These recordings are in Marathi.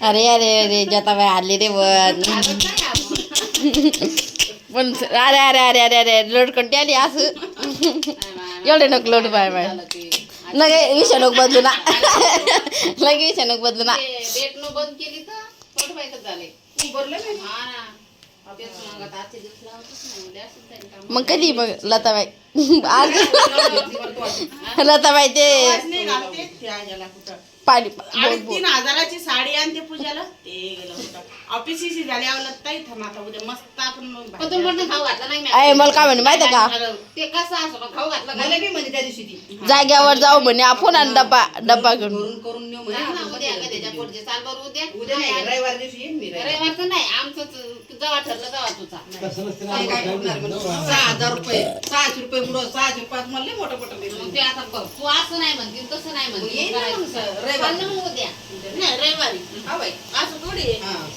अरे अरे अरे जताबाई आली रे वन पण अरे अरे अरे अरे अरे लोड कंटी आली असं एवढे नको लोड बाय बाय लगे विषय नको बदलू ना लगे विषय नको बदलू ना बंद केली तर झाले मग कधी मग लताबाई आज लताबाई ते पाणी 3,000ची साडी आणते पूजाला ते गेलं होतं ऑफिसची झाल्यावर लत्ताही थांबा उद्या मस्त आपण खाऊ घातला नाही आहे मला काय म्हणे माहिती का ते कसं असं खाऊ घातला मला बी म्हणजे त्या दिवशी ती जाग्यावर जाऊ म्हणे आपण आणि डब्बा घेऊन करून नेऊ त्याच्या पुढचे चाल बरं उद्या उद्या नाही रविवार दिवशी येईन मी रविवारचं नाही आमचं जेव्हा ठरलं तेव्हा तुझा 6,000 रुपये 600 रुपये मुळे 600 रुपयात मला मोठं मोठं मग ते आता बघ तू असं नाही म्हणतील तसं नाही म्हणतील उद्या नाही रविवारी हा बाई असं थोडी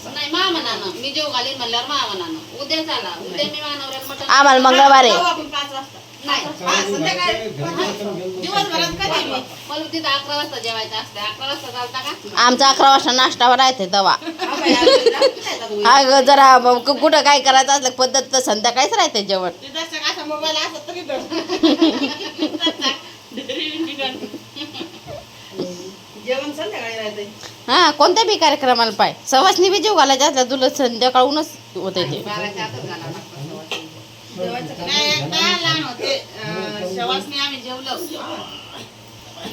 नाही मा म्हणानं मी जेव घालीन म्हणल्यावर मा म्हणानं उद्या चाला उद्या मी मानवऱ्याला मटण आम्हाला मंगळवार आहे आपण 5 वाजता नाही संध्याकाळी दिवसभरात कधी मी मला तिथं 11 वाजता जेवायचं असतं 11 वाजता चालता का आमचा 11 वाजता नाश्तावर राहते तवा हा बाई अगं जरा कुठं काय करायचं असलं पद्धत तर संध्याकाळीच राहते जेवण असा मोबाईल असत तरी जेवण संध्याकाळी राहते हा कोणत्या बी कार्यक्रमाला पाय सवासनी बी जेव घालायचे असलं तुला संध्याकाळूनच होते ते 12च्या आतच घालावं लागतं नाही एकदा लहान होते शवासनी आम्ही जेवलो